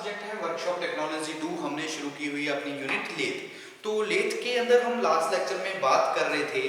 Subject है workshop technology 2। हमने शुरू की हुई अपनी यूनिट लेथ। तो लेथ के अंदर हम लास्ट लेक्चर में बात कर रहे थे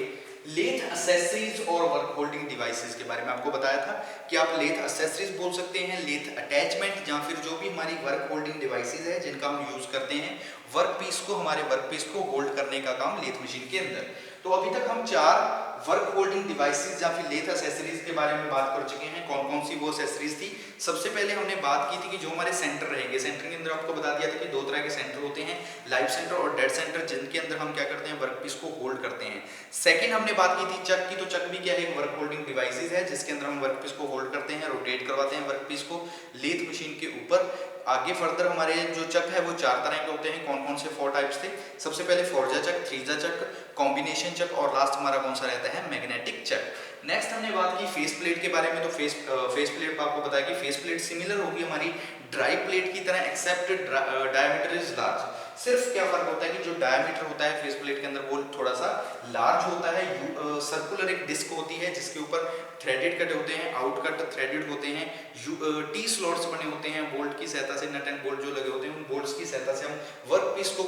लेथ एक्सेसरीज और वर्क होल्डिंग डिवाइसेस के बारे में। आपको बताया था कि आप लेथ एक्सेसरीज बोल सकते हैं, लेथ अटैचमेंट, या फिर जो भी हमारी वर्क होल्डिंग डिवाइसेस है जिनका हम यूज करते हैं वर्क पीस को, हमारे वर्क पीस को होल्ड करने का काम लेथ मशीन के अंदर। तो अभी तक हम 4 वर्क होल्डिंग डिवाइसेस या फिर लेथ एक्सेसरीज के बारे में बात कर चुके हैं। कौन कौन सी वो एक्सेसरीज थी? सबसे पहले हमने बात की थी कि जो हमारे सेंटर रहेंगे, सेंटर के अंदर आपको बता दिया था कि 2 तरह के सेंटर होते हैं, लाइव सेंटर और डेड सेंटर, जिनके अंदर हम क्या करते हैं, वर्क पीस को होल्ड करते हैं। सेकंड हमने बात की थी चक की। तो चक भी क्या है, एक वर्क होल्डिंग डिवाइसेस है जिसके अंदर हम वर्क पीस को होल्ड करते हैं, रोटेट करवाते हैं वर्क पीस को लेथ मशीन के ऊपर। आगे फर्दर हमारे जो चक है वो 4 तरह के होते हैं। कौन कौन से 4 टाइप्स थे? सबसे पहले फोर्जा चक, थ्रीजा चक, कॉम्बिनेशन चक और लास्ट हमारा कौन सा रहता है, मैग्नेटिक चक। नेक्स्ट हमने बात की फेस प्लेट के बारे में। तो फेस प्लेट आपको पता है कि फेस प्लेट सिमिलर होगी हमारी ड्राई प्लेट की तरह, एक्सेप्ट डायमीटर इज लार्ज। सिर्फ क्या फर्क होता है कि जो डायमीटर होता है फेस प्लेट के अंदर वो थोड़ा सा लार्ज होता है। सर्कुलर एक डिस्क होती है जिसके ऊपर थ्रेडेड कट होते हैं, आउट कट थ्रेडेड होते हैं, टी स्लॉट्स बने होते हैं बोल्ट की सहायता से, नट एंड बोल्ट जो लगे होते हैं उन बोल्ट्स की सहायता से हम वर्क पीस को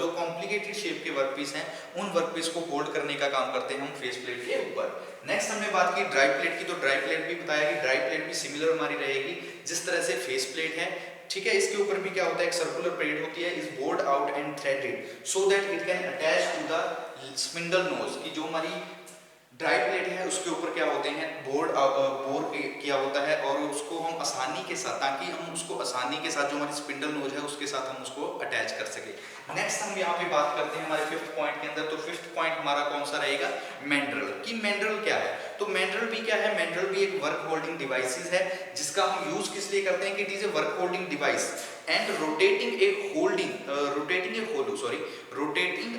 जो कॉम्प्लिकेटेड शेप के वर्क पीस हैं उन वर्क पीस को होल्ड करने का काम करते हैं हम फेस प्लेट के ऊपर। नेक्स्ट हमने बात की ड्राई प्लेट की। तो ड्राई प्लेट भी बताया कि ड्राई प्लेट भी सिमिलर हमारी रहेगी जिस तरह से फेस प्लेट है, ठीक है। इसके ऊपर भी क्या होता है, एक सर्कुलर प्लेट होती है, is bored out and threaded so that it can attach to the spindle nose. की जो हमारी ड्राई प्लेट है उसके ऊपर क्या होते हैं, बोर किया होता है और उसको हम आसानी के साथ, ताकि हम उसको आसानी के साथ जो हमारी स्पिंडल नोज है उसके साथ हम उसको अटैच कर सके। नेक्स्ट हम यहाँ पे बात करते हैं हमारे 5th पॉइंट के अंदर। तो 5th पॉइंट हमारा कौन सा रहेगा, मैंड्रल। कि मैंड्रल क्या है? तो मैंड्रल भी क्या है, मैंड्रल भी एक वर्क होल्डिंग डिवाइसेस है जिसका हम यूज किस लिए करते हैं कि it is a work holding device and rotating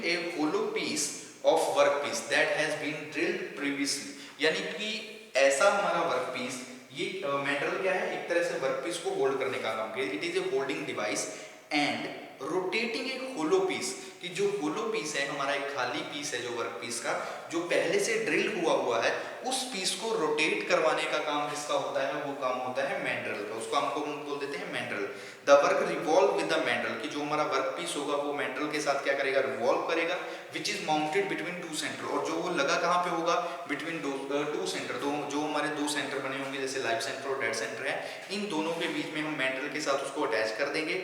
a hollow piece of work piece that has been drilled previously. यानी कि ऐसा हमारा वर्क पीस, ये मैंड्रल क्या है, एक तरह से वर्क पीस को होल्ड करने का काम किया। It is a holding device and rotating a hollow piece. कि जो होलो पीस है हमारा, एक खाली पीस है जो वर्क पीस का, जो पहले से ड्रिल हुआ है, उस पीस को रोटेट करवाने का काम किसका होता है, वो काम होता है मैंड्रल का। उसको हमको बोल देते हैं mandrel. The work revolve with the mandrel. कि जो हमारा वर्क पीस होगा वो मैंड्रल के साथ क्या करेगा, रिवॉल्व करेगा, which is mounted between 2 centre. और जो वो लगा कहाँ पे होगा, बिटवीन 2 सेंटर। जो हमारे 2 सेंटर बने होंगे जैसे लाइव सेंटर और डेड सेंटर है, इन दोनों के बीच में हम मैंड्रल के साथ उसको अटैच कर देंगे।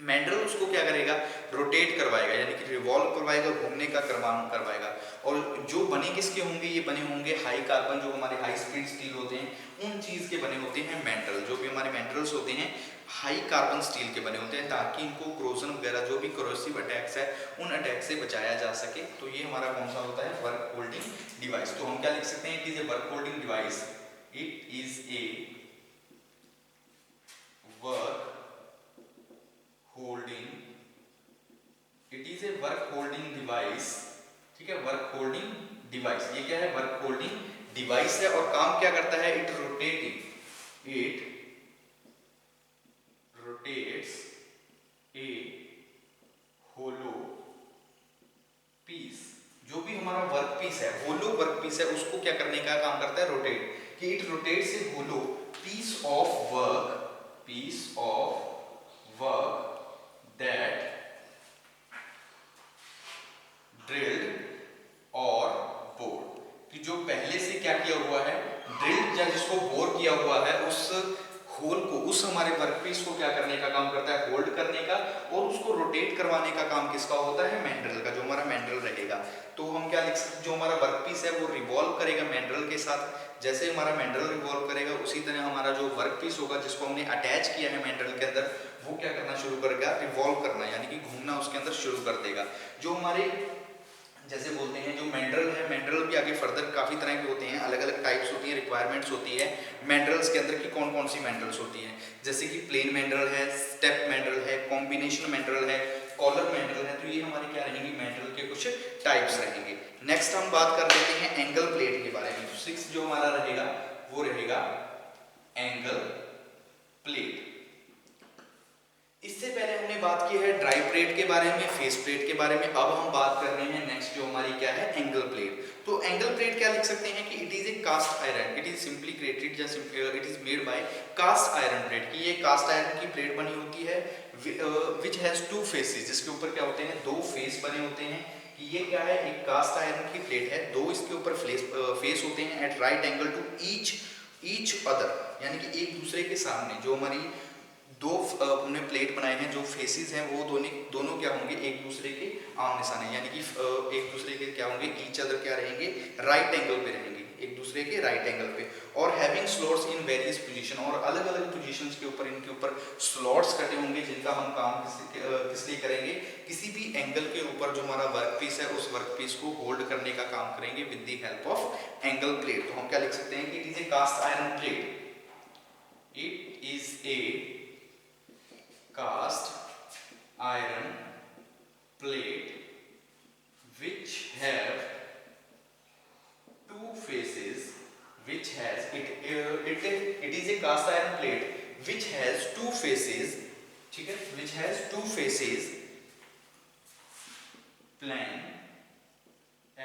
मैंड्रल उसको क्या करेगा, रोटेट करवाएगा, यानी कि रिवॉल्व करवाएगा, घूमने का करवाएगा। और जो बने किसके होंगे, ये बने होंगे हाई कार्बन, जो हमारे हाई स्पीड स्टील होते हैं उन चीज के बने होते हैं मैंड्रल। जो भी हमारे मैंड्रल्स होते हैं हाई कार्बन स्टील के बने होते हैं, ताकि इनको क्रोजन वगैरह जो भी करोसिव अटैक्स है उन अटैक से बचाया जा सके। तो ये हमारा कौन सा होता है, वर्क होल्डिंग डिवाइस। तो हम क्या लिख सकते हैं, it is a work holding device. It is a work holding, it is a work holding device, ठीक है, वर्क होल्डिंग डिवाइस। ये क्या है, वर्क होल्डिंग डिवाइस है। और काम क्या करता है, it rotates a hollow piece. जो भी हमारा वर्क पीस है, होलो वर्क पीस है, उसको क्या करने का काम करता है, रोटेट। कि it rotates a hollow piece of work that drilled और बोर। कि जो पहले से क्या किया हुआ है, ड्रिल्ड या जिसको बोर किया हुआ है, उस होल को, उस हमारे वर्कपीस को क्या करने का काम करता है, होल्ड करने का, और उसको रोटेट करवाने का काम किसका होता है, मैंड्रल का। जो हमारा मैंड्रल रहेगा, तो हम क्या लिख सकते, जो हमारा वर्कपीस है वो रिवॉल्व करेगा मैंड्रल के साथ। जैसे हमारा मैंड्रल रिवॉल्व करेगा उसी तरह हमारा जो वर्कपीस होगा जिसको हमने अटैच किया है मैंड्रल के अंदर, वो क्या करना शुरू करेगा, रिवॉल्व करना, यानी कि घूमना उसके अंदर शुरू कर देगा। जो हमारे जैसे बोलते हैं जो मैंड्रल है, मैंड्रल भी आगे फर्दर काफ़ी तरह के होते हैं, अलग अलग टाइप्स होती हैं, रिक्वायरमेंट्स होती है मैंड्रल्स के अंदर की कौन कौन सी मैंड्रल्स होती हैं। जैसे कि प्लेन मैंड्रल है, स्टेप मैंड्रल है, कॉम्बिनेशन मैंड्रल है, कॉलर मैंड्रल है। तो ये हमारे क्या रहेंगे, मैंड्रल के कुछ टाइप्स रहेंगे। नेक्स्ट हम बात कर लेते हैं एंगल प्लेट के बारे में। 6 जो हमारा रहेगा वो रहेगा एंगल प्लेट। इससे पहले हमने बात की है ड्राई प्लेट के बारे में, फेस प्लेट के बारे में। अब हम बात कर रहे हैं नेक्स्ट जो हमारी क्या है, एंगल प्लेट। तो एंगल प्लेट क्या लिख सकते हैं कि it is a cast iron, it is simply created या it is made by cast iron plate. की ये कास्ट आयरन की प्लेट बनी होती है विच हैज टू फेसेस, जिसके ऊपर क्या होते हैं, दो फेस बने होते हैं। कि ये क्या है, एक कास्ट आयरन की प्लेट है, दो इसके ऊपर फेस होते हैं at right angle to each other, यानी कि एक दूसरे के सामने। जो हमारी दो हमने प्लेट बनाए हैं, जो फेसेस हैं वो दोनों क्या होंगे, एक दूसरे के आमने सामने, यानी कि एक दूसरे के क्या होंगे, ईच अदर क्या रहेंगे, राइट एंगल पे रहेंगे, एक दूसरे के राइट एंगल पे। और having slots in various position, और अलग अलग पोजीशंस के ऊपर इनके ऊपर स्लॉट्स कटे होंगे, जिनका हम काम किस लिए करेंगे, किसी भी एंगल के ऊपर जो हमारा वर्क पीस है उस वर्क पीस को होल्ड करने का काम करेंगे with the help of angle plate. तो हम क्या लिख सकते हैं कि it is a cast iron plate, it is a cast iron plate which have two faces, which has it is a cast iron plate which has two faces, ठीक है, which has two faces plane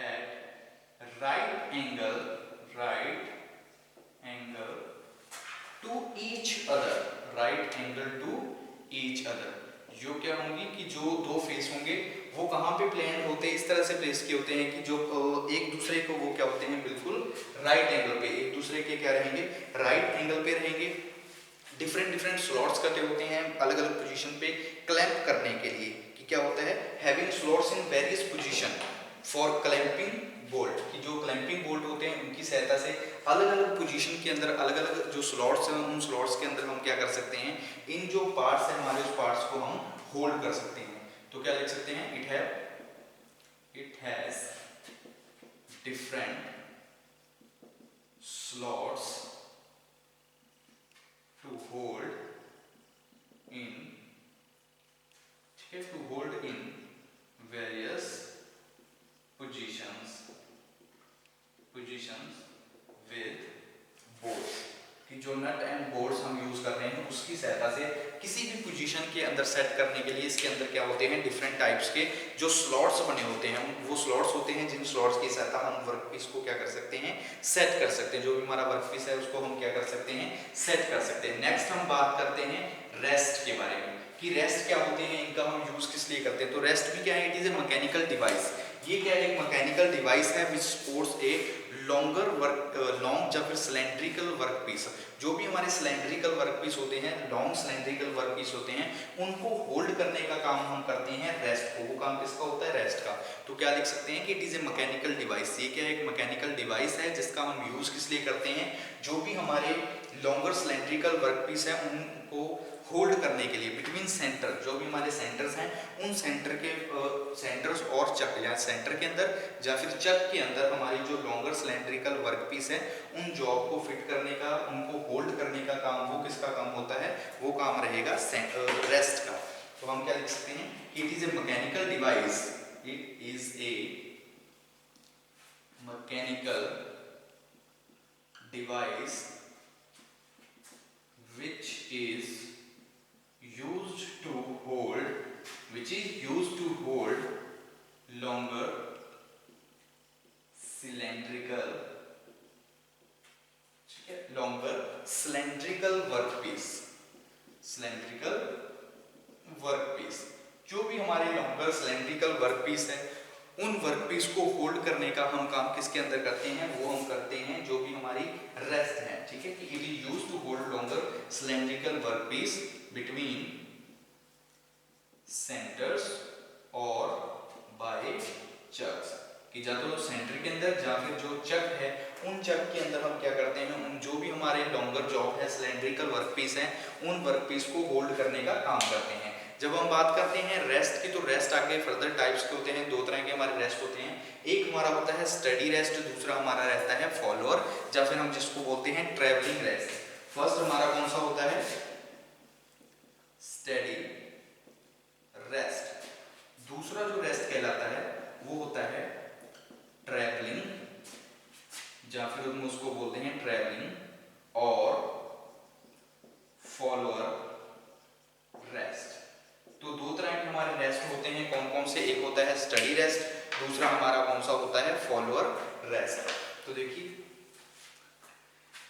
at right angle to each other, right angle to each other। जो क्या होंगी कि जो दो face होंगे वो कहाँ पे प्लेन होते हैं, इस तरह से प्लेस किए होते हैं कि जो एक दूसरे को वो क्या होते हैं, बिल्कुल राइट एंगल पे, एक दूसरे के क्या रहेंगे, राइट एंगल पे रहेंगे। डिफरेंट स्लॉट्स कटे होते हैं अलग अलग पोजीशन पे क्लैंप करने के लिए। कि क्या होता है, having slots in various position for clamping bolt, की जो क्लैंपिंग बोल्ट होते हैं उनकी सहायता से अलग अलग पोजीशन के अंदर अलग अलग जो स्लॉट्स हैं उन स्लॉट्स के अंदर हम क्या कर सकते हैं, इन जो पार्ट्स हैं हमारे उस पार्ट्स को हम होल्ड कर सकते हैं। तो क्या लिख सकते हैं, it has different slots to hold in, ठीक है, to hold in various positions with bolts. कि जो नट एंड बोल्ट्स हम यूज कर रहे हैं उसकी सहायता से किसी भी पोजीशन के अंदर सेट करने के लिए इसके अंदर क्या होते हैं, डिफरेंट टाइप्स के जो स्लॉट्स बने होते हैं, वो स्लॉट्स होते हैं जिन स्लॉट्स की सहायता हम वर्कपीस को क्या कर सकते हैं, सेट कर सकते हैं। जो भी हमारा वर्कपीस है उसको हम क्या कर सकते हैं, सेट कर सकते हैं। नेक्स्ट हम बात करते हैं रेस्ट के बारे में, कि रेस्ट क्या होते हैं, इनका हम यूज किस लिए करते हैं। तो रेस्ट भी क्या है, it is A mechanical device. ये क्या है, एक मैकेनिकल डिवाइस है विच सपोर्ट्स ए लॉन्ग या फिर सिलेंड्रिकल वर्कपीस। जो भी हमारे सिलेंड्रिकल वर्कपीस होते हैं, लॉन्ग सिलेंड्रिकल वर्कपीस होते हैं, उनको होल्ड करने का काम हम करते हैं रेस्ट को। वो काम किसका होता है, रेस्ट का। तो क्या लिख सकते हैं कि it is A mechanical device. ये क्या है, एक मैकेनिकल डिवाइस है जिसका हम यूज किस लिए करते हैं, जो भी हमारे लॉन्गर सिलेंड्रिकल वर्कपीस है उनको होल्ड करने के लिए बिटवीन सेंटर, जो भी हमारे सेंटर्स हैं उन सेंटर के सेंटर्स और चक, या सेंटर के अंदर या फिर चक के अंदर हमारी जो लॉन्गर सिलेंड्रिकल वर्कपीस है उन जॉब को फिट करने का, उनको होल्ड करने का काम, वो किसका काम होता है, वो काम रहेगा रेस्ट का। तो हम क्या लिख सकते हैं कि it is A mechanical device, it is A mechanical device which is used to hold longer cylindrical, ठीक है, longer cylindrical workpiece। जो भी हमारे longer cylindrical workpiece है उन वर्कपीस को होल्ड करने का हम काम किसके अंदर करते हैं, वो हम करते हैं जो भी हमारी रेस्ट है, ठीक है। कि it is used to hold longer cylindrical workpiece between centres और बाय चक्स। कि या तो सेंटर के अंदर या फिर जो चक है उन चक के अंदर हम क्या करते हैं, उन जो भी हमारे लॉन्गर जॉब है, सिलेंड्रिकल वर्कपीस है, उन वर्कपीस को होल्ड करने का काम करते हैं। जब हम बात करते हैं रेस्ट की, तो रेस्ट आगे फर्दर टाइप्स के होते हैं, दो तरह के हमारे रेस्ट होते हैं। एक हमारा होता है स्टडी रेस्ट, दूसरा हमारा रहता है फॉलोअर या फिर हम जिसको बोलते हैं ट्रैवलिंग रेस्ट। फर्स्ट हमारा कौन सा होता है, स्टडी रेस्ट। दूसरा जो रेस्ट कहलाता है वो होता है ट्रैवलिंग, या फिर हम उसको बोलते हैं ट्रैवलिंग और फॉलोअर रेस्ट। Follower rest. तो देखिए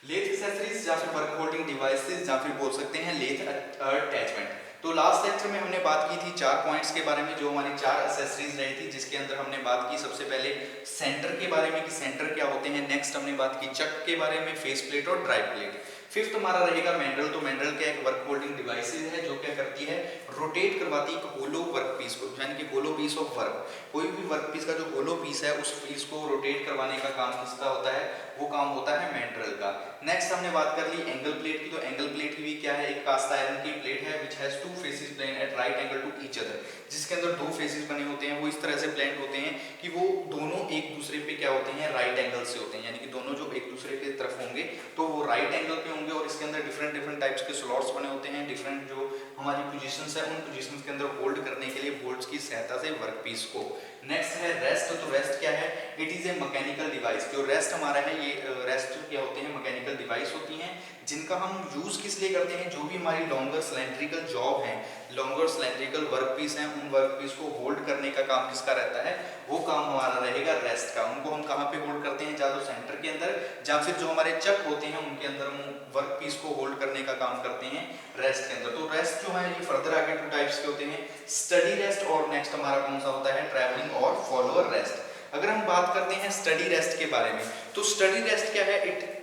लेथ एक्सेसरीज या फिर वर्क होल्डिंग डिवाइसेस या फिर बोल सकते हैं लेथ अटैचमेंट। तो लास्ट लेक्चर में हमने बात की थी 4 पॉइंट्स के बारे में, जो हमारी 4 एक्सेसरीज रही थी, जिसके अंदर हमने बात की सबसे पहले सेंटर के बारे में कि सेंटर क्या होते हैं। नेक्स्ट हमने बात की चक के बारे में, फेस प्लेट और ड्राइव प्लेट। फिफ्थ हमारा रहेगा मैंडल। तो मैंडल क्या एक वर्क होल्डिंग डिवाइसेज है जो क्या करती है, रोटेट करवाती है एक होलो वर्क पीस को, यानी कि होलो पीस ऑफ वर्क। कोई भी वर्क पीस का जो होलो पीस है उस पीस को रोटेट करवाने का काम किसका होता है, वो काम होता है मैंड्रेल का। नेक्स्ट हमने बात कर ली एंगल प्लेट की। तो एंगल प्लेट भी क्या है, एक कास्ट आयरन की प्लेट है which has 2 faces plane at right angle to each other, जिसके अंदर 2 फेसेस बने होते हैं, वो इस तरह से प्लेन होते हैं कि वो दोनों एक दूसरे पे क्या होते हैं, राइट एंगल से होते हैं, यानी कि दोनों जो एक दूसरे की तरफ होंगे तो वो राइट एंगल पे होंगे। और इसके अंदर डिफरेंट डिफरेंट टाइप्स के स्लॉट्स बने होते हैं, डिफरेंट जो हमारी पोजीशंस है उन पोजीशंस के अंदर होल्ड करने के लिए बोल्ट्स की सहायता से वर्क पीस को। नेक्स्ट है रेस्ट। तो रेस्ट क्या है, it is A mechanical device. जो रेस्ट हमारा है, ये रेस्ट क्या होते हैं, मैकेनिकल डिवाइस होती हैं जिनका हम यूज किस लिए करते हैं, जो भी हमारी लॉन्गर सिलेंड्रिकल जॉब है, लॉन्गर सिलेंड्रिकल वर्क पीस है, उन वर्क पीस को होल्ड करने का काम किसका रहता है, वो काम हमारा रहेगा रेस्ट का। उनको हम कहाँ पे होल्ड करते हैं, या तो सेंटर के अंदर या फिर जो हमारे चक होते हैं उनके अंदर हम वर्क पीस को होल्ड करने का काम करते हैं रेस्ट के अंदर। तो रेस्ट जो है ये फर्दर आगे 2 टाइप्स के होते हैं, स्टडी रेस्ट और नेक्स्ट हमारा कौन सा होता है, ट्रैवलिंग और फॉलोअर रेस्ट। अगर हम बात करते हैं स्टडी रेस्ट के बारे में, तो स्टडी रेस्ट क्या है,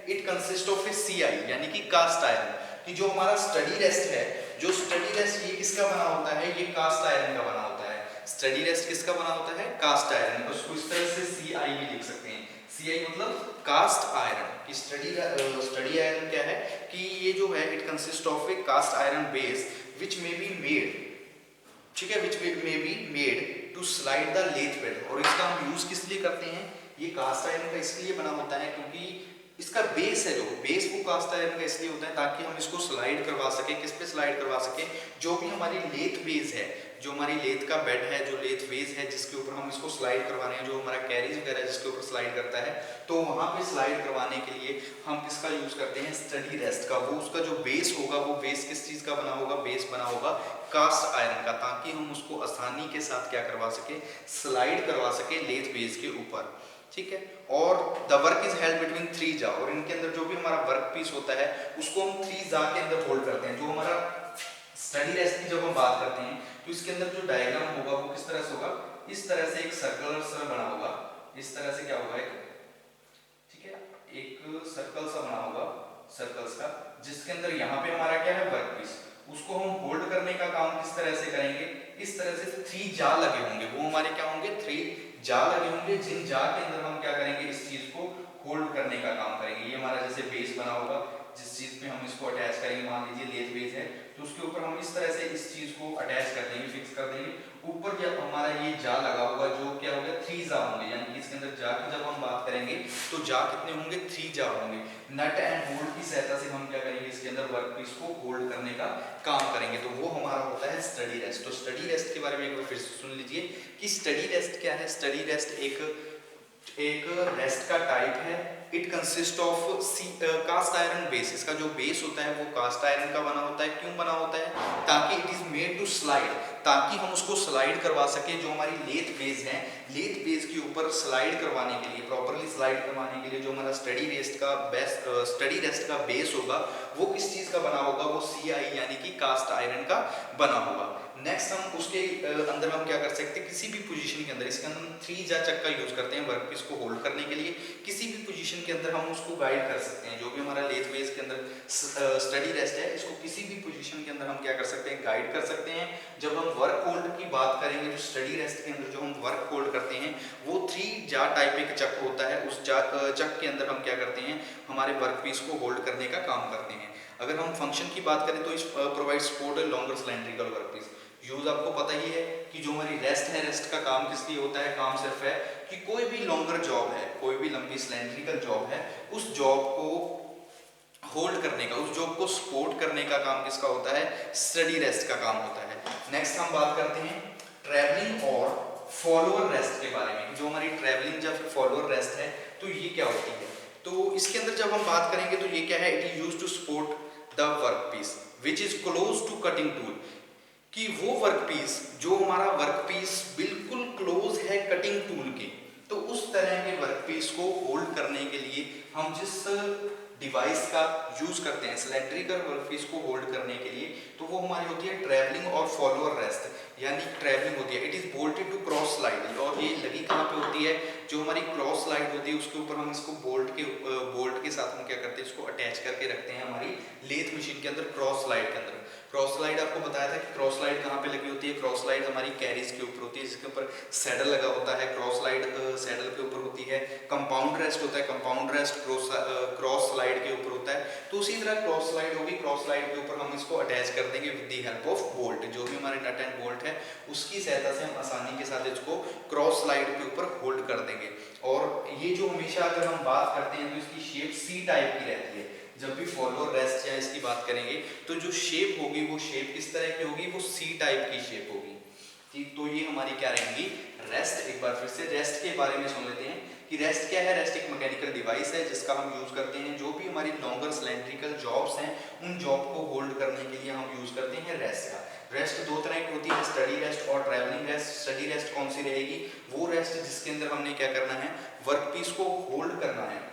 it consist of A CI यानी कि कास्ट आयरन। कि जो हमारा स्टडी रेस्ट है, जो स्टडी रेस्ट ये किसका बना होता है, ये कास्ट आयरन का बना होता है। स्टडी रेस्ट किसका बना होता है, कास्ट आयरन। उसको इस तरह से सीआई भी लिख सकते हैं, सीआई मतलब कास्ट आयरन। कि स्टडी आयरन क्या है कि ये जो है it consist of a cast iron base which may be made, ठीक है, which may be made to slide the lathe bed. और इसका हम यूज किस लिए करते हैं, ये कास्ट आयरन का इसलिए बना होता है क्योंकि इसका बेस है, जो बेस वो कास्ट आयरन का इसलिए होता है ताकि हम इसको स्लाइड करवा सके। किस पे स्लाइड करवा सके, जो भी हमारी लेथ बेस है, जो हमारी लेथ का बेड है, जो लेथ बेस है जिसके ऊपर हम इसको स्लाइड करवा रहे हैं, जो हमारा कैरिज वगैरह है जिसके ऊपर स्लाइड करता है, तो वहां पे स्लाइड करवाने के लिए हम किसका यूज करते हैं, स्टडी रेस्ट का। वो उसका जो बेस होगा, वो बेस किस चीज का बना होगा, बेस बना होगा कास्ट आयरन का, ताकि हम उसको आसानी के साथ क्या करवा सके, स्लाइड करवा सके लेथ बेस के ऊपर, ठीक है। और the work is held between 3 जा, और इनके अंदर जो भी हमारा वर्क पीस होता है उसको हम 3 जा के अंदर होल्ड करते हैं। जो हमारा स्टडी रेस्ट की जब हम बात करते हैं तो इसके अंदर जो डायग्राम होगा वो किस तरह से होगा, इस तरह से एक सर्कल सा बना होगा, इस तरह से क्या होगा, एक, ठीक है, एक सर्कल सा बना होगा, सर्कल्स का, जिसके अंदर यहाँ पे हमारा क्या है, वर्क पीस। उसको हम होल्ड करने का काम किस तरह से करेंगे, इस तरह से 3 जा लगे होंगे, वो हमारे क्या होंगे, 3 जा लगे होंगे, जिन जा के अंदर हम क्या करेंगे, इस चीज को होल्ड करने का काम करेंगे। ये हमारा जैसे बेस बना होगा, जिस चीज पे हम इसको अटैच करेंगे, मान लीजिए लेथ बेस है, तो उसके ऊपर हम इस तरह से इस चीज को अटैच कर देंगे, फिक्स कर देंगे। ऊपर जब हमारा ये जा लगा होगा, जो क्या होगा, 3 जा होंगे, यानी कि इसके अंदर जा की जब हम बात करेंगे तो जा कितने होंगे, 3 जा होंगे। नट एंड बोल्ट की सहायता से हम क्या करेंगे, इसके अंदर वर्क पीस को होल्ड करने का काम करेंगे, तो वो हमारा होता है स्टडी रेस्ट। तो स्टडी रेस्ट के बारे में एक बार फिर से सुन लीजिए कि स्टडी रेस्ट क्या है। स्टडी रेस्ट एक रेस्ट का टाइप है। It consist of cast iron base. इसका जो बेस होता है वो कास्ट आयरन का बना होता है। क्यों बना होता है, ताकि it is made to slide, ताकि हम उसको स्लाइड करवा सके। जो हमारी लेथ बेस है, लेथ बेस के ऊपर स्लाइड करवाने के लिए, प्रॉपरली स्लाइड करवाने के लिए जो हमारा स्टडी रेस्ट का बेस होगा वो किस चीज का बना होगा, वो सीआई यानी कि कास्ट आयरन का बना होगा। नेक्स्ट हम उसके अंदर हम क्या कर सकते हैं, किसी भी पोजीशन के अंदर, इसके अंदर हम 3 जा चक का यूज करते हैं वर्क पीस को होल्ड करने के लिए। किसी भी पोजीशन के अंदर हम उसको गाइड कर सकते हैं। जो भी हमारा लेथ बेस के अंदर स्टडी रेस्ट है, इसको किसी भी पोजीशन के अंदर हम क्या कर सकते हैं, गाइड कर सकते हैं। जब हम वर्क होल्ड की बात करेंगे, जो स्टडी रेस्ट के अंदर जो हम वर्क होल्ड करते हैं वो 3 जा टाइप एक चक होता है। उस चक के अंदर हम क्या करते हैं, हमारे वर्क पीस को होल्ड करने का काम करते हैं। अगर हम फंक्शन की बात करें तो इस provide support longer cylindrical work piece. Use आपको पता ही है कि जो हमारी रेस्ट है, रेस्ट का काम किस लिए होता है, काम सिर्फ है कि कोई भी लॉन्गर जॉब है, कोई भी लंबी सिलेंड्रिकल जॉब है, उस जॉब को होल्ड करने का, उस जॉब को सपोर्ट करने का काम किसका होता है, स्टडी रेस्ट का काम होता है। नेक्स्ट हम बात करते हैं ट्रैवलिंग और फॉलोअर रेस्ट के बारे में। जो हमारी ट्रैवलिंग या फिर फॉलोअर रेस्ट है तो ये क्या होती है, तो इसके अंदर जब हम बात करेंगे तो ये क्या है, it is used to support the work piece which is close to cutting tool. कि वो वर्क पीस, जो हमारा वर्क पीस बिल्कुल क्लोज है कटिंग टूल के, तो उस तरह के वर्कपीस को होल्ड करने के लिए हम जिस डिवाइस का यूज करते हैं सिलेंड्रिकल वर्कपीस को होल्ड करने के लिए, तो वो हमारी होती है ट्रैवलिंग और फॉलोअर रेस्ट, यानी ट्रैवलिंग होती है। It is bolted to cross slide, और ये लगी कहाँ पे होती है, जो हमारी क्रॉस स्लाइड होती है उसके ऊपर हम इसको बोल्ट के साथ हम क्या करते हैं, इसको अटैच करके रखते हैं हमारी लेथ मशीन के अंदर, क्रॉस स्लाइड के अंदर। क्रॉस स्लाइड आपको बताया था कि क्रॉस स्लाइड कहाँ पे लगी होती है, क्रॉस स्लाइड हमारी कैरीज के ऊपर होती है, जिसके ऊपर सैडल लगा होता है। क्रॉस स्लाइड सैडल के ऊपर होती है। कंपाउंड रेस्ट होता है, कंपाउंड रेस्ट क्रॉस स्लाइड के ऊपर होता है। तो उसी तरह क्रॉस स्लाइड होगी, क्रॉस स्लाइड के ऊपर हम इसको अटैच कर देंगे with the help of bolt. जो भी हमारे नट एंड बोल्ट है उसकी सहायता से हम आसानी के साथ इसको क्रॉस स्लाइड के ऊपर होल्ड कर देंगे। और ये जो हमेशा अगर हम बात करते हैं तो इसकी शेप सी टाइप की रहती है। जब भी फॉलोअर रेस्ट या इसकी बात करेंगे तो जो शेप होगी वो शेप किस तरह की होगी, वो सी टाइप की शेप होगी। ठीक, तो ये हमारी क्या रहेंगी, रेस्ट। एक बार फिर से रेस्ट के बारे में सुन लेते हैं कि रेस्ट क्या है। रेस्ट एक मैकेनिकल डिवाइस है जिसका हम यूज करते हैं जो भी हमारी लॉन्गर सिलेंड्रिकल जॉब्स हैं उन जॉब को होल्ड करने के लिए हम यूज करते हैं रेस्ट का। रेस्ट दो तरह की होती है, स्टडी रेस्ट और ट्रैवलिंग रेस्ट। स्टडी रेस्ट कौन सी रहेगी, वो रेस्ट जिसके अंदर हमने क्या करना है, वर्कपीस को होल्ड करना है।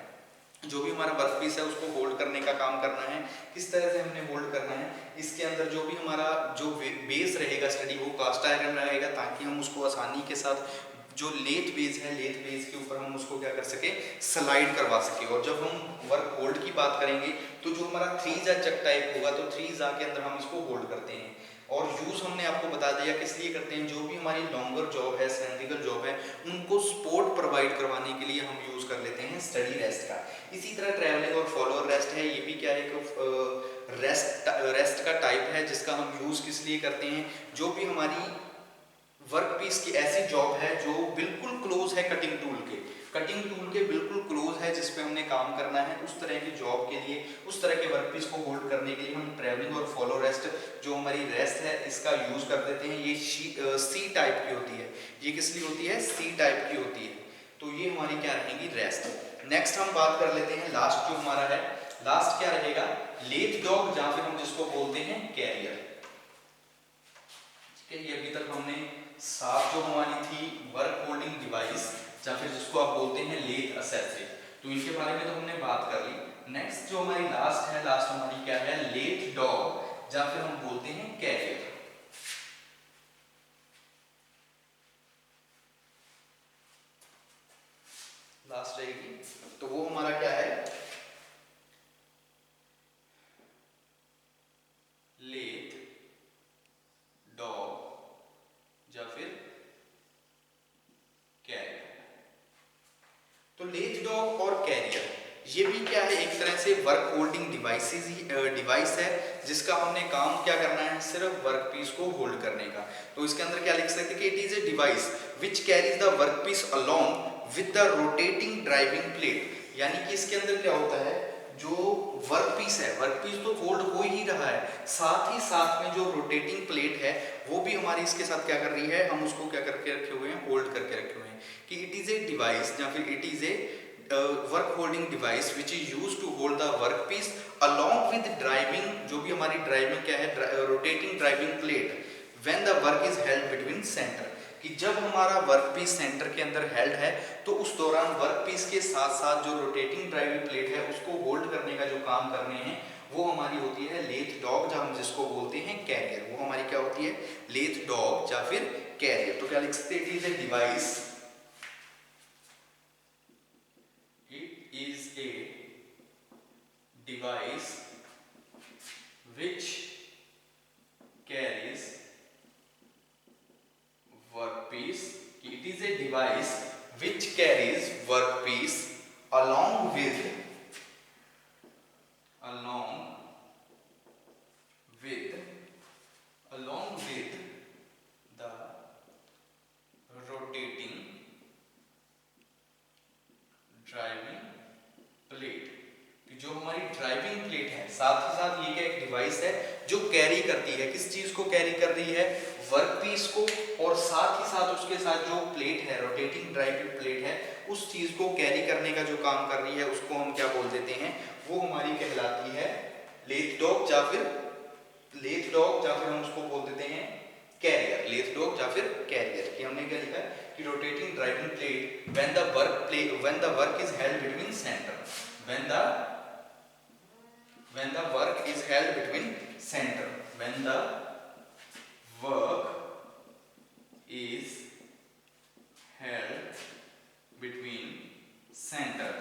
जो भी हमारा वर्कपीस है उसको होल्ड करने का काम करना है। किस तरह से हमने होल्ड करना है, इसके अंदर जो भी हमारा जो बेस रहेगा स्टडी, वो कास्ट आयरन रहेगा, ताकि हम उसको आसानी के साथ जो लेथ बेस है, लेथ बेस के ऊपर हम उसको क्या कर सके, स्लाइड करवा सके। और जब हम वर्क होल्ड की बात करेंगे तो जो हमारा थ्री जा चक टाइप होगा, तो थ्री जा के अंदर हम इसको होल्ड करते हैं। और यूज हमने आपको बता दिया किस लिए करते हैं, जो भी हमारी लॉन्गर जॉब है, सिलेंड्रिकल जॉब है, उनको सपोर्ट प्रोवाइड करवाने के लिए हम यूज कर लेते हैं स्टडी रेस्ट का। इसी तरह ट्रैवलिंग और फॉलोअर रेस्ट है, ये भी क्या है, एक रेस्ट का टाइप है जिसका हम यूज किस लिए करते हैं, जो भी हमारी वर्कपीस की ऐसी जॉब है जो बिल्कुल क्लोज है कटिंग टूल के बिल्कुल क्लोज है, जिस पे हमने काम करना है, उस तरह की जॉब के लिए, उस तरह के वर्कपीस को होल्ड करने के लिए हम ट्रैवलिंग और फॉलो रेस्ट, जो हमारी रेस्ट है, इसका यूज कर देते हैं। ये सी टाइप की होती है। ये किस लिए होती है, सी टाइप की होती है। तो ये हमारी क्या रहेगी, रेस्ट। नेक्स्ट हम बात कर लेते हैं लास्ट जो हमारा है, लास्ट क्या रहेगा, लेथ डॉग, या फिर हम जिसको बोलते हैं कैरियर। ये अभी तक हमने सात जो हमारी थी वर्क होल्डिंग डिवाइस, या फिर जिसको आप बोलते हैं लेथ एक्सेसरी, तो इनके बारे में तो हमने बात कर ली। नेक्स्ट जो हमारी लास्ट है, लास्ट हमारी क्या है, लेथ डॉग, या फिर हम बोलते हैं कैरियर। लास्ट रहेगी, तो वो हमारा क्या है, लेथ डॉग या फिर कैरियर। तो लेथ डॉग और कैरियर ये भी क्या है, एक तरह से वर्क होल्डिंग डिवाइस है, जिसका हमने काम क्या करना है, सिर्फ वर्कपीस को होल्ड करने का। तो इसके अंदर क्या लिख सकते हैं कि it is a device which carries the workpiece along with the rotating driving plate. यानी कि इसके अंदर क्या होता है, जो वर्कपीस है, वर्कपीस तो होल्ड हो ही रहा है, साथ ही साथ में जो रोटेटिंग प्लेट है वो भी हमारी इसके साथ क्या कर रही है, हम उसको क्या करके रखे हुए हैं, होल्ड करके रखे हुए हैं। कि इट इज ए डिवाइस या फिर it is a work holding device which is use to hold the workpiece along with driving, जो भी हमारी ड्राइविंग क्या है, rotating driving plate, when the work is held between centre. कि जब हमारा वर्कपीस सेंटर के अंदर हेल्ड है तो उस दौरान वर्कपीस के साथ साथ जो रोटेटिंग ड्राइविंग प्लेट है उसको होल्ड करने का जो काम करने हैं वो हमारी होती है लेथ डॉग, जब हम जिसको बोलते हैं कैरियर। वो हमारी क्या होती है, लेथ डॉग या फिर कैरियर। तो क्या लिख सकते हैं, it is a device, it is a device which carries workpiece. It is a device which carries workpiece along with the rotating driving plate. जो हमारी ड्राइविंग प्लेट है, साथ ही साथ ये क्या एक डिवाइस है जो कैरी करती है, किस चीज को कैरी कर रही है, वर्कपीस को, और साथ ही साथ उसके साथ जो प्लेट है, रोटेटिंग ड्राइविंग प्लेट है, उस चीज को कैरी करने का जो काम कर रही है उसको हम क्या बोल देते हैं, वो हमारी कहलाती है लेथ डॉग या फिर हम उसको बोल देते हैं कैरियर। लेथ डॉग या फिर कैरियर, कि हमने क्या लिखा है, कि rotating driving plate when the work is held between centre, when the work is held between centre, when the work is held between center,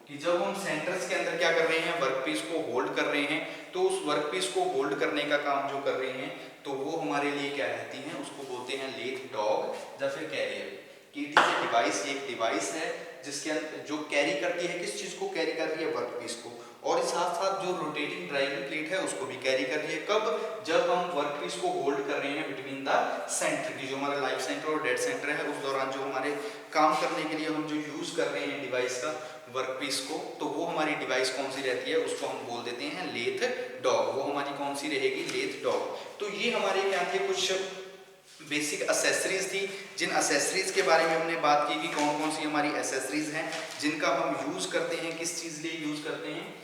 कि जब हम सेंटर्स के अंदर क्या कर रहे हैं, वर्कपीस को होल्ड कर रहे हैं, तो उस वर्कपीस को होल्ड करने का काम जो कर रहे हैं तो वो हमारे लिए क्या रहती हैं, उसको बोलते हैं लेथ डॉग या फिर कैरियर। कि इट इज ए डिवाइस, ये एक डिवाइस है जिसके अंदर जो कैरी करती है, किस चीज को कैरी कर रही है, वर्कपीस को, और साथ साथ जो रोटेटिंग ड्राइविंग प्लेट है उसको भी कैरी कर रही है। कब, जब हम वर्कपीस को होल्ड कर रहे हैं बिटवीन द सेंटर, की जो हमारा लाइफ सेंटर और डेड सेंटर है, उस दौरान जो हमारे काम करने के लिए हम जो यूज कर रहे हैं डिवाइस का, वर्कपीस को, तो वो हमारी डिवाइस कौन सी रहती है, उसको हम बोल देते हैं लेथ डॉग। वो हमारी कौन सी रहेगी, लेथ डॉग। तो ये हमारे क्या थे, कुछ बेसिक एसेसरीज थी, जिन एसेसरीज के बारे में हमने बात की कि कौन कौन सी हमारी एसेसरीज हैं जिनका हम यूज करते हैं, किस चीज लिए यूज करते हैं,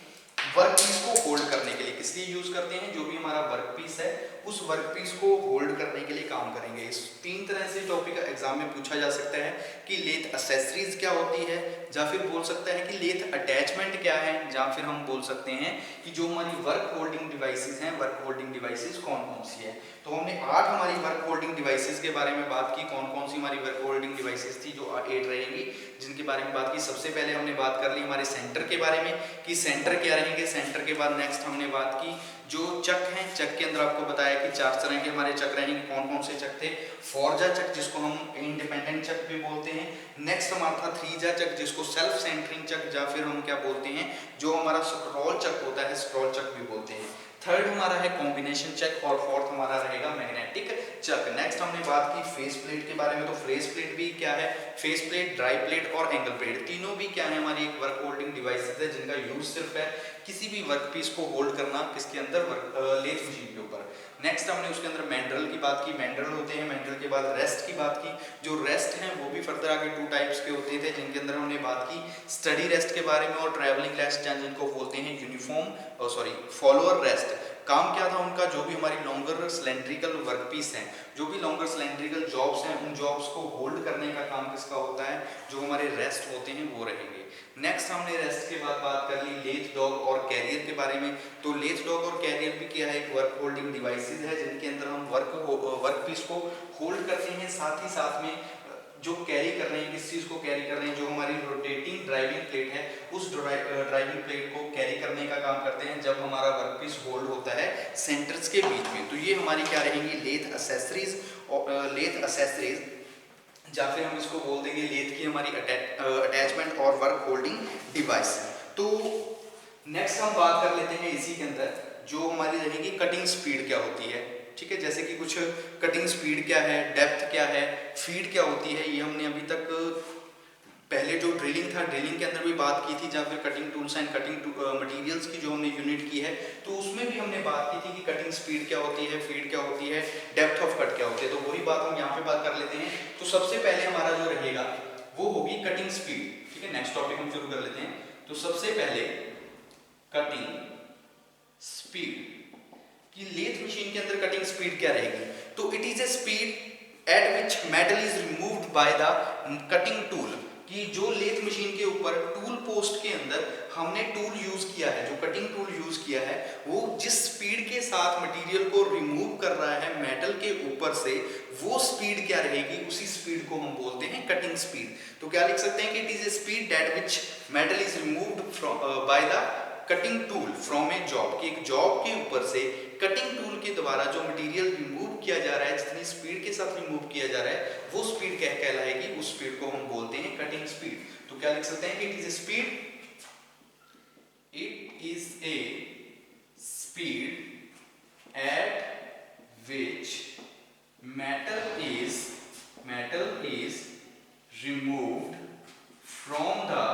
वर्कपीस को होल्ड करने के लिए। किस लिए यूज करते हैं, जो भी हमारा वर्कपीस है उस वर्कपीस को होल्ड करने के लिए काम करेंगे। इस तीन तरह से टॉपिक एग्जाम में पूछा जा सकता है कि लेथ एसेसरीज क्या होती है, या फिर बोल सकता है कि लेथ अटैचमेंट क्या है, या फिर हम बोल सकते हैं कि जो हमारी वर्क होल्डिंग डिवाइसेस हैं, वर्क होल्डिंग डिवाइसेस कौन कौन सी है। तो हमने 8 हमारी वर्क होल्डिंग डिवाइसेस के बारे में बात की, कौन कौन सी हमारी वर्क होल्डिंग डिवाइसेस थी जो 8 रहेंगी, जिनके बारे में बात की। सबसे पहले हमने बात कर ली हमारे सेंटर के बारे में कि सेंटर क्या रहेंगे। सेंटर के बाद नेक्स्ट हमने बात की जो चक हैं, चक के अंदर आपको बताया कि 4 तरह के हमारे चक रहेंगे। कौन कौन से चक थे, फोरजा चक जिसको हम इंडिपेंडेंट चक भी बोलते हैं। नेक्स्ट हमारा था थ्रीजा चक जिसको सेल्फ सेंटरिंग चक, या फिर हम क्या बोलते हैं, जो हमारा स्क्रॉल चक होता है, स्क्रॉल चक भी बोलते हैं। थर्ड हमारा है कॉम्बिनेशन चक, और फोर्थ हमारा रहेगा मैग्नेटिक चक। नेक्स्ट हमने बात की फेस प्लेट के बारे में। तो फेस प्लेट भी क्या है, फेस प्लेट, ड्राई प्लेट और एंगल प्लेट, तीनों भी क्या है, हमारी एक वर्क होल्डिंग डिवाइसेस है जिनका यूज सिर्फ है किसी भी वर्कपीस को होल्ड करना, किसके अंदर, लेथ मशीन के ऊपर। नेक्स्ट हमने उसके अंदर मैंड्रल की बात की, मैंड्रल होते हैं। मैंड्रल के बाद रेस्ट की बात की। जो रेस्ट हैं वो भी फर्दर आगे 2 टाइप्स के होते थे, जिनके अंदर हमने बात की स्टडी रेस्ट के बारे में और ट्रैवलिंग रेस्ट, जिनको बोलते हैं फॉलोअर रेस्ट। काम क्या था उनका, जो भी हमारी लॉन्गर सिलेंड्रिकल वर्कपीस हैं, जो भी लॉन्गर सिलेंड्रिकल जॉब्स हैं, उन जॉब्स को होल्ड करने का काम किसका होता है, जो हमारे रेस्ट होते हैं वो रहेंगे। नेक्स्ट हमने रेस्ट के बाद बात कर ली लेथ डॉग और कैरियर के बारे में। तो लेथ डॉग और कैरियर भी क्या है, एक वर्क होल्डिंग डिवाइसेस है जिनके अंदर हम वर्कपीस को होल्ड करते हैं, साथ ही साथ में जो कैरी कर रहे हैं, किस चीज को कैरी कर रहे हैं, जो हमारी रोटेटिंग ड्राइविंग प्लेट है, उस ड्राइविंग प्लेट को कैरी करने का काम करते हैं जब हमारा वर्कपीस होल्ड होता है सेंटर्स के बीच में। तो ये हमारी क्या रहेंगी, लेथ एसेसरीज, या फिर हम इसको बोल देंगे लेथ की हमारी अटैचमेंट और वर्क होल्डिंग डिवाइस। तो नेक्स्ट हम बात कर लेते हैं इसी के अंदर जो हमारी रहेगी कटिंग स्पीड क्या होती है। ठीक है, जैसे कि कुछ कटिंग स्पीड क्या है, डेप्थ क्या है, फीड क्या होती है, ये हमने अभी तक पहले जो ड्रिलिंग था, ड्रिलिंग के अंदर भी बात की थी, जहाँ फिर cutting tools and cutting materials की जो हमने यूनिट की है, तो उसमें भी हमने बात की थी कि कटिंग स्पीड क्या होती है, फीड क्या होती है, डेप्थ ऑफ कट क्या होती है। तो वही बात हम यहाँ पे बात कर लेते हैं। तो सबसे पहले हमारा जो रहेगा वो होगी कटिंग स्पीड। ठीक है, नेक्स्ट टॉपिक हम शुरू कर लेते हैं। तो सबसे पहले कटिंग स्पीड कि लेथ मशीन के अंदर कटिंग स्पीड क्या रहेगी। तो it is A speed at which metal is removed by the cutting tool, कि जो लेथ मशीन के ऊपर टूल पोस्ट के अंदर हमने टूल यूज किया है, जो कटिंग टूल यूज किया है, वो जिस स्पीड के साथ मटेरियल को रिमूव कर रहा है मेटल के ऊपर से, वो स्पीड क्या रहेगी, उसी स्पीड को हम बोलते हैं कटिंग स्पीड। तो क्या लिख सकते हैं कि it is A speed that which metal is removed by the cutting tool from A job, कि एक जॉब के ऊपर से कटिंग टूल के द्वारा जो मटेरियल रिमूव किया जा रहा है, जितनी स्पीड के साथ रिमूव किया जा रहा है, वो स्पीड क्या कहलाएगी, उस स्पीड को हम बोलते हैं कटिंग स्पीड। तो क्या लिख सकते हैं कि it is A speed at which metal is removed from the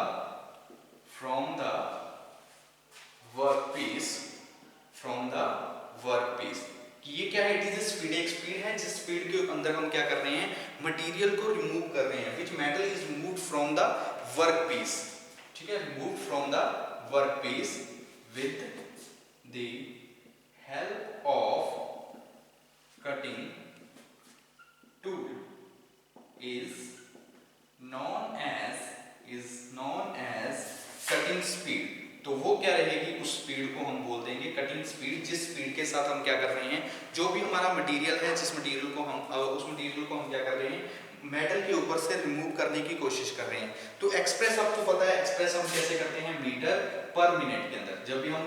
workpiece, कि ये क्या है, इट इज स्पीड, एक स्पीड है जिस स्पीड के अंदर हम क्या कर रहे हैं, मटेरियल को रिमूव कर रहे हैं, which metal is removed from the workpiece. ठीक है, removed from the workpiece with the help of cutting tool is जिस स्पीड के साथ हम क्या कर रहे हैं, जो भी हमारा मटेरियल है, जिस मटेरियल को हम उस मटेरियल को हम क्या कर रहे हैं, मेटल के ऊपर से रिमूव करने की कोशिश कर रहे हैं। तो एक्सप्रेस आपको पता है, एक्सप्रेस हम कैसे करते हैं, मीटर पर मिनट के अंदर। जब भी हम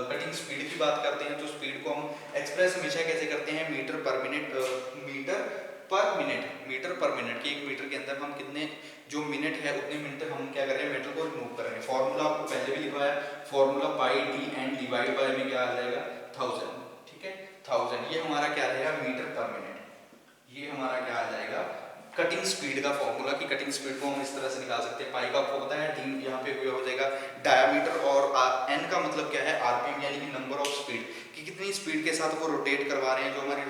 कटिंग स्पीड की बात करते हैं तो स्पीड को हम एक्सप्रेस हमेशा कैसे करते हैं, मीटर पर मिनट, मीटर पर मिनट कि 1 मीटर के अंदर हम कितने जो मिनट है उतने मिनट हम क्या कर रहे हैं, मेटल को रिमूव कर रहे हैं। फॉर्मूला आपको पहले भी लिखवाया, formula pi D and divide by में क्या आ जाएगा, 1000, ठीक है, 1000। ये हमारा क्या रहेगा, मीटर पर मिनट। ये हमारा क्या आ जाएगा, कटिंग स्पीड का फॉर्मूला। की कटिंग स्पीड को हम इस तरह से निकाल सकते हैं, पाई का आपको पता है, डी यहाँ पे हो जाएगा डायामीटर, और एन का मतलब क्या है, आरपीएम यानी कि नंबर ऑफ स्पीड, कि कितनी स्पीड के साथ वो रोटेट करवा रहे हैं, जो हमारी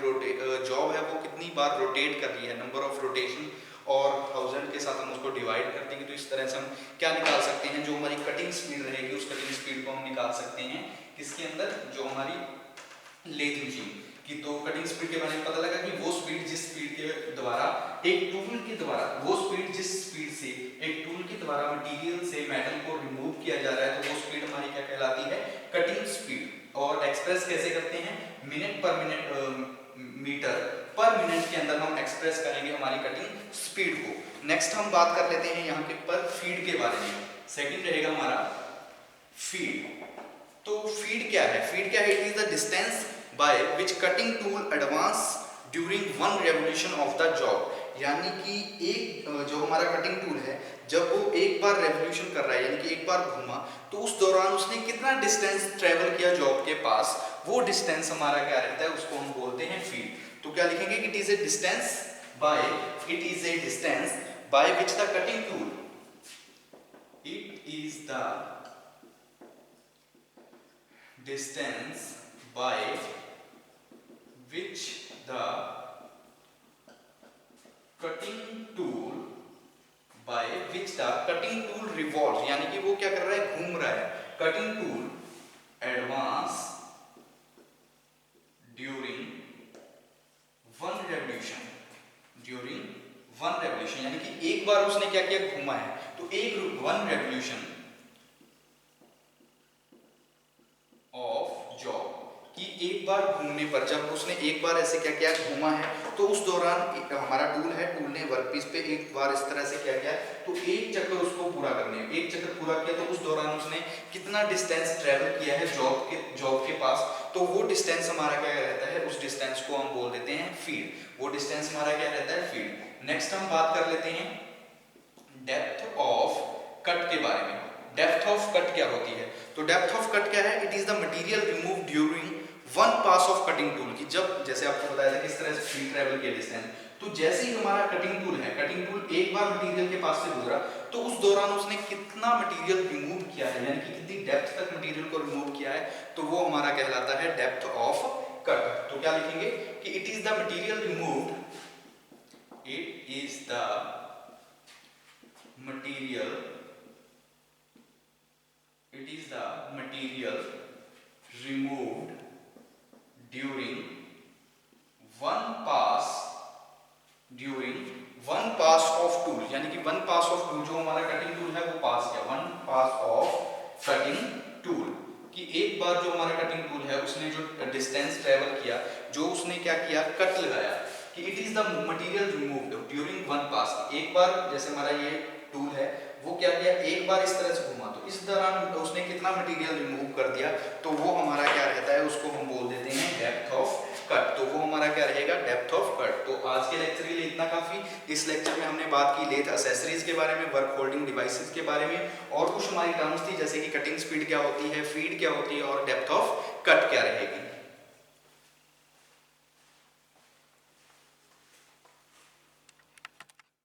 जॉब है वो कितनी बार रोटेट कर रही है, नंबर ऑफ रोटेशन, और 1000 के साथ हम उसको डिवाइड कर देंगे। तो इस तरह से हम क्या निकाल सकते हैं, जो हमारी कटिंग स्पीड रहेगी उस कटिंग स्पीड को हम निकाल सकते हैं किसके अंदर, जो हमारी लेथ मशीन की। तो कटिंग स्पीड के बारे में पता लगा कि वो स्पीड जिस स्पीड के द्वारा एक टूल के द्वारा, वो स्पीड जिस स्पीड से एक टूल के द्वारा मटेरियल से मेटल को रिमूव किया जा रहा है, तो वो स्पीड हमारी क्या कहलाती है, कटिंग स्पीड। और एक्सप्रेस कैसे करते हैं, मिनट पर मिनट, मीटर पर मिनट के अंदर हम एक्सप्रेस करेंगे हमारी कटिंग स्पीड को। नेक्स्ट हम बात कर लेते हैं यहाँ के पर फीड के बारे में। सेकंड रहेगा हमारा फीड। तो फीड क्या है, फीड क्या है, it is the distance by which cutting tool advance during one revolution of the job. यानी कि एक जो हमारा कटिंग टूल है, जब वो एक बार रेवोल्यूशन कर रहा है, यानी कि एक बार घूमा, तो उस दौरान उसने कितना डिस्टेंस ट्रेवल किया जॉब के पास, वो डिस्टेंस हमारा क्या रहता है, उसको हम बोलते हैं फीड। तो क्या लिखेंगे, it is A distance by, it is A distance by which the cutting tool, it is the distance by which the cutting tool revolves, यानी कि वो क्या कर रहा है, घूम रहा है, cutting tool advance during one revolution, यानी कि एक बार उसने क्या किया, घूमा है, तो एक वन रेवोल्यूशन ऑफ जॉब, कि एक बार घूमने पर, जब उसने एक बार ऐसे क्या किया, घूमा है, तो उस दौरान हमारा टूल है, टूल ने वर्कपीस पे एक बार इस तरह से क्या किया, तो एक चक्कर उसको पूरा करने, एक चक्कर पूरा किया, तो उस दौरान उसने कितना डिस्टेंस ट्रेवल किया है जॉब के पास, तो वो डिस्टेंस हमारा क्या रहता है, उस डिस्टेंस को हम बोल देते हैं फीड। वो डिस्टेंस हमारा क्या रहता है, फीड। नेक्स्ट हम बात कर लेते हैं डेप्थ ऑफ कट के बारे में। डेप्थ ऑफ कट क्या होती है, तो डेप्थ ऑफ कट क्या है, it is the material remove during one pass of cutting tool, की जब जैसे आपको बताया था किस तरह से फीड ट्रेवल किया डिस्टेंस, तो जैसे ही हमारा कटिंग टूल है, कटिंग टूल एक बार मटेरियल के पास से गुजरा, तो उस दौरान उसने कितना मटेरियल रिमूव किया है, यानी कि कितनी डेप्थ तक मटेरियल को रिमूव किया है, तो वो हमारा कहलाता है डेप्थ ऑफ कट। तो क्या लिखेंगे कि it is the material removed, it is the material, it is the material removed during one pass of tool, यानी कि वन पास ऑफ टूल, जो हमारा कटिंग टूल है वो पास किया, one pass of cutting tool, कि एक बार जो हमारा कटिंग टूल है उसने जो डिस्टेंस ट्रेवल किया, जो उसने क्या किया, कट लगाया, कि it is the material removed during one pass. एक बार जैसे हमारा ये टूल है वो क्या किया, एक बार इस तरह से घुमा, तो इस दौरान उसने कितना मटेरियल रिमूव कर दिया, तो वो हमारा क्या रहता है, उसको हम बोल देते हैं डेप्थ ऑफ कट। तो वो हमारा क्या रहेगा, डेप्थ ऑफ कट। तो आज के लेक्चर के लिए इतना काफी। इस लेक्चर में हमने बात की लेथ एक्सेसरीज के बारे में, वर्क होल्डिंग डिवाइसेस के बारे में, और कुछ हमारी टर्म्स थी जैसे कि कटिंग स्पीड क्या होती है, फीड क्या होती है, और डेप्थ ऑफ कट क्या रहेगी।